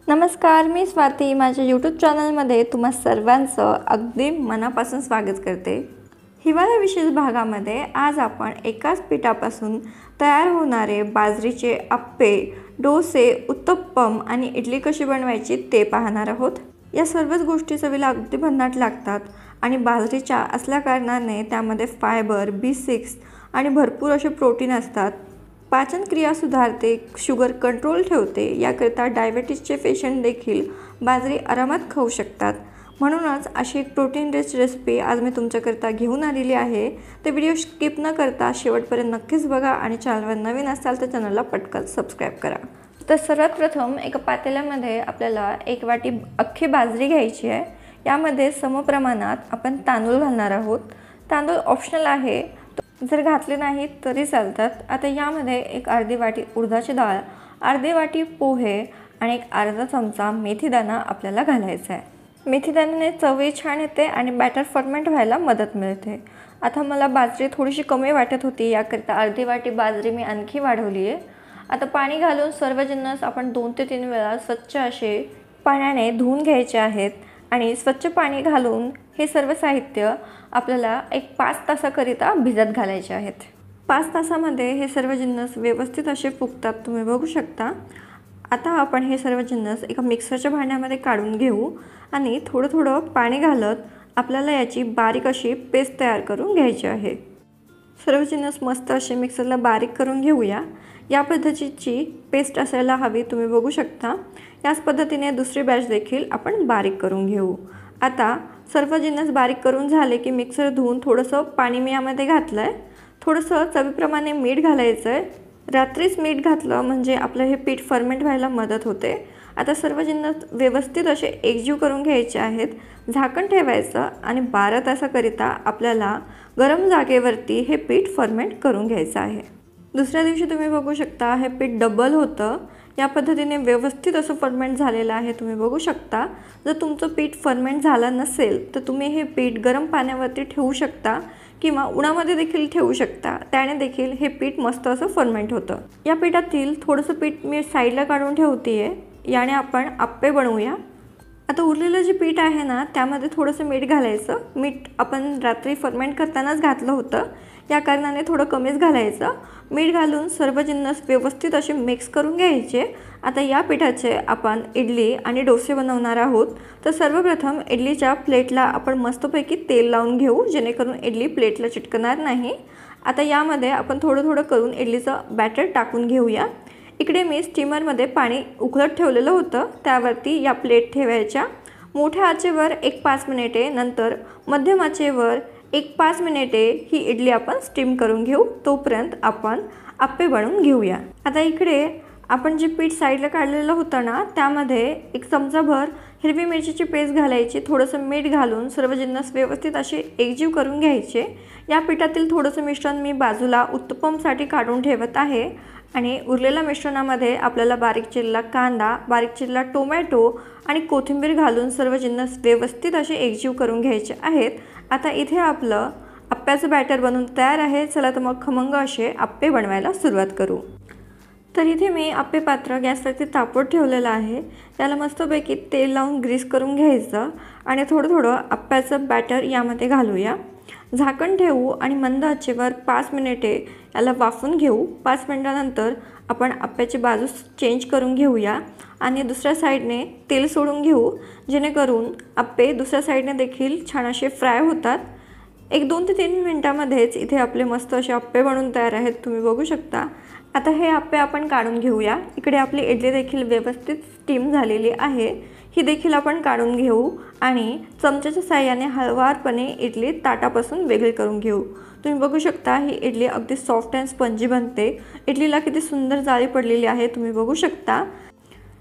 नमस्कार, मी स्वाती माझ्या यूट्यूब चॅनलमध्ये तुम्हा सर्वांचं अगदी मनापासून स्वागत करते। हिवाळा विशेष भागामध्ये आज आपण एकाच पिठापासून तयार होणारे बाजरीचे अप्पे, डोसे, उत्तप्पम आणि इडली कशी बनवायची ते पाहणार आहोत। या सर्वच गोष्टी चवीला अगदी भन्नाट लागतात आणि बाजरीच्या असल्या कारणाने त्यामध्ये फायबर, B6 आणि भरपूर असे प्रोटीन असतात। पाचन क्रिया सुधारते, शुगर कंट्रोल ठेवते। याकरिता डायबिटीजचे पेशंट देखील बाजरी आरामात खाऊ शकतात। म्हणूनच अशी एक प्रोटीन रिच रेसिपी आज मी तुमच्याकरता घेऊन आलेली आहे। ते व्हिडिओ स्किप न करता शेवटपर्यंत नक्कीच बघा आणि चॅनलवर नवीन असाल तर चॅनलला पटकन सबस्क्राइब करा। तर सर्वात प्रथम एका पातेल्यामध्ये आपल्याला एक वाटी अख्खी बाजरी घ्यायची आहे। यामध्ये समप्रमाणात आपण तांदूळ घालणार आहोत। तांदूळ ऑप्शनल आहे, जर घातले नाही तरी चालतात। आता यामध्ये एक अर्धी वाटी उडदाची डाळ, अर्धी वाटी पोहे आणि एक अर्धा चमचा मेथीदाणा आपल्याला घालायचा आहे। मेथीदाण्याने चवही छान येते आणि बॅटर फर्मेंट व्हायला मदत मिळते। आता मला बाजरी थोडीशी कमी वाटत होती, याकरिता अर्धी वाटी बाजरी मी आणखी वाढवली आहे। आता पाणी घालून सर्व जिन्नस आपण 2 ते 3 वेळा स्वच्छ असे पाण्याने धुवून घ्यायचे आहेत आणि स्वच्छ पाणी घालून हे सर्व साहित्य आपल्याला एक 5 तासाकरिता भिजत घालायचे आहेत। 5 तासामध्ये हे सर्व जिन्नस व्यवस्थित असे फुगतात, तुम्ही बघू शकता। आता आपण हे सर्व जिन्नस एका मिक्सरच्या भांड्यामध्ये काढून घेऊ आणि थोडं थोडं पाणी घालत आपल्याला याची बारीक अशी पेस्ट तयार करून घ्यायची आहे। सर्व जिन्नस मस्त असे मिक्सरला बारीक करून घेऊया। या पद्धतीची पेस्ट असायला हवी, तुम्ही बघू शकता। याच पद्धतीने दुसरी बॅच देखील आपण बारीक करून घेऊ। आता सर्व जिन्नस बारीक करून झाले की मिक्सर धुवून थोडंसं पाणी मी यामध्ये घातलं आहे। थोडंसं चवीप्रमाणे मीठ घालायचं आहे। रात्रीच मीठ घातलं म्हणजे आपलं हे पीठ फर्मेंट व्हायला मदत होते। आता सर्व जिन्नस व्यवस्थित असे एकजीव करून घ्यायचे आहेत। झाकण ठेवायचं आणि 12 तासाकरिता आपल्याला गरम जागेवरती हे पीठ फर्मेंट करून घ्यायचं आहे। दुसऱ्या दिवशी तुम्ही बघू शकता हे पीठ डबल होतं। या पद्धतीने व्यवस्थित असं फर्मेंट झालेलं आहे, तुम्ही बघू शकता। जर तुमचं पीठ फर्मेंट झालं नसेल तर तुम्ही हे पीठ गरम पाण्यावरती ठेवू शकता किंवा उन्हामध्ये देखील ठेवू शकता, त्याने देखील हे पीठ मस्त असं फर्मेंट होतं। या पीठातील थोडंसं पीठ मी साईडला काढून ठेवते, याने आपण अप्पे बनवूया। आता उरलेलं जे पीठ आहे ना त्यामध्ये थोडंसं मीठ घालायचं। मीठ आपण रात्री फर्मेंट करतानाच घातलं होतं, या कारणाने थोडं कमीच घालायचं। मीठ घालून सर्व जिन्नस व्यवस्थित असे मिक्स करून घ्यायचे। आता या पिठाचे आपण इडली आणि डोसे बनवणार आहोत। तर सर्वप्रथम इडलीच्या प्लेटला आपण मस्तपैकी तेल लावून घेऊ, जेणेकरून इडली प्लेटला चिटकणार नाही। आता यामध्ये आपण थोडं थोडं करून इडलीचं बॅटर टाकून घेऊया। इकडे मी स्टीमरमध्ये पाणी उकळत ठेवलेलं होतं, त्यावरती या प्लेट ठेवायच्या। मोठ्या आचेवर एक 5 मिनिटे, नंतर मध्यम आचेवर एक 5 मिनिटे ही इडली आपण स्टीम करून घेऊ। तोपर्यंत आपण अप्पे बनवून घेऊया। आता इकडे आपण जे पीठ साईडला काढलेलं होतं ना त्यामध्ये एक चमचाभर हिरवी मिरचीची पेस्ट घालायची। थोडंसं मीठ घालून सर्व जिन्नस व्यवस्थित असे एकजीव करून घ्यायचे। या पिठातील थोडंसं मिश्रण मी बाजूला उत्तप्पमसाठी काढून ठेवत आहे आणि उरलेल्या मिश्रणामध्ये आपल्याला बारीक चिरलेला कांदा, बारीक चिरलेला टोमॅटो आणि कोथिंबीर घालून सर्व जिन्नस व्यवस्थित असे एकजीव करून घ्यायचे आहेत। आता इथे आपलं अप्प्याचं बॅटर बनवून तयार आहे। चला तर मग खमंग असे अप्पे बनवायला सुरुवात करू। तर इथे मी अप्पे पात्र गॅसवरती तापवत ठेवलेलं आहे। त्याला मस्तपैकी तेल लावून ग्रीस करून घ्यायचं आणि थोडं थोडं अप्प्याचं बॅटर यामध्ये घालूया। झाकण ठेवू आणि मंद आचेवर 5 मिनिटे याला वाफून घेऊ। 5 मिनिटानंतर आपण अप्प्याची बाजू चेंज करून घेऊया आणि दुसऱ्या साईडने तेल सोडून घेऊ, जेणेकरून अप्पे दुसऱ्या साईडने देखील छान असे फ्राय होतात। एक 2 ते 3 मिनिटांमध्येच इथे आपले मस्त असे अप्पे बनवून तयार आहेत, तुम्ही बघू शकता। आता हे अप्पे आपण काढून घेऊया। इकडे आपली इडली देखील व्यवस्थित स्टीम झालेली आहे, ही देखील आपण काढून घेऊ आणि चमच्याच्या साहाय्याने हळवारपणे इडली ताटापासून वेगळी करून घेऊ। तुम्ही बघू शकता ही इडली अगदी सॉफ्ट अँड स्पंजी बनते। इडलीला किती सुंदर जाळी पडलेली आहे, तुम्ही बघू शकता।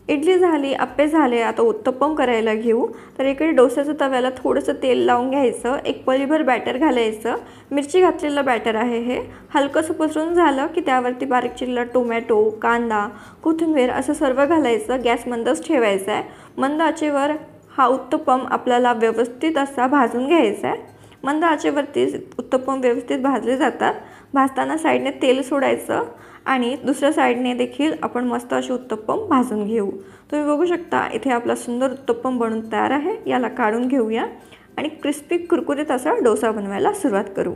इडली झाली, अप्पे झाले, आता उत्तप्पम करायला घेऊ। तर इकडे डोस्याच्या तव्याला थोडंसं तेल लावून घ्यायचं, एक पळीभर बॅटर घालायचं। मिरची घातलेलं बॅटर आहे हे। हलकंसं पसरून झालं की त्यावरती बारीक चिरलेला टोमॅटो, कांदा, कोथिंबीर असं सर्व घालायचं। गॅस मंदच ठेवायचा आहे। मंद आचेवर हा उत्तप्पम आपल्याला व्यवस्थित असा भाजून घ्यायचा आहे। मंद आचेवरतीच उत्तप्पम व्यवस्थित भाजले जातात। भाजताना साईडने तेल सोडायचं आणि दुसऱ्या साईडने देखील आपण मस्त असे उत्तप्पम भाजून घेऊ। तुम्ही बघू शकता इथे आपला सुंदर उत्तप्पम बनून तयार आहे। याला काढून घेऊया आणि क्रिस्पी कुरकुरीत असा डोसा बनवायला सुरुवात करू।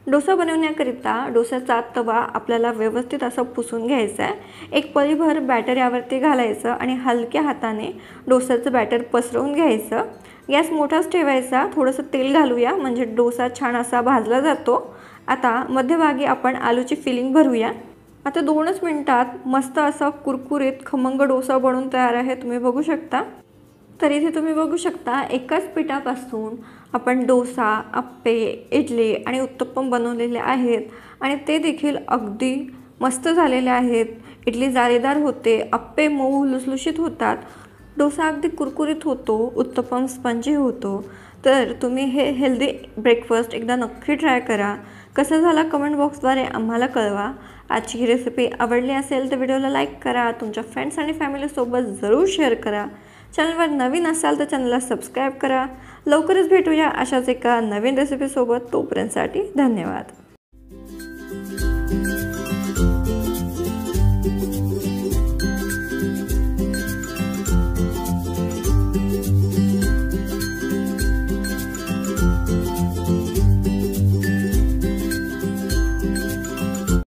डोसा बनवण्याकरिता डोसाचा तवा आपल्याला व्यवस्थित असा पुसून घ्यायचा आहे। एक पळीभर बॅटर यावरती घालायचं आणि हलक्या हाताने डोसाचं बॅटर पसरवून घ्यायचं। गॅस मोठाच ठेवायचा। थोडंसं तेल घालूया म्हणजे डोसा छान असा भाजला जातो। आता मध्यभागी आपण आलूची फिलिंग भरूया। आता 2च मिनिटात मस्त असा कुरकुरीत खमंग डोसा बनून तयार आहे, तुम्ही बघू शकता। तर इथे तुम्ही बघू शकता एकाच पिठापासून आपण डोसा, अप्पे, इडली आणि उत्तप्पम बनवलेले आहेत आणि ते देखील अगदी मस्त झालेले आहेत। इडली जाळीदार होते, अप्पे मऊ लुसलुशीत होतात, डोसा अगदी कुरकुरीत होतो, उत्तप्पम स्पंजी होतो। तर तुम्ही हे हेल्दी ब्रेकफास्ट एकदा नक्की ट्राय करा। कसं झाला कमेंट बॉक्सद्वारे आम्हाला कळवा। आजची ही रेसिपी आवडली असेल तर व्हिडिओला लाईक करा, तुमच्या फ्रेंड्स आणि फॅमिलीसोबत जरूर शेअर करा। चॅनलवर नवीन असाल तर चॅनलला सबस्क्राईब करा। लवकरच भेटूया अशाच एका नवीन रेसिपीसोबत। तोपर्यंतसाठी धन्यवाद।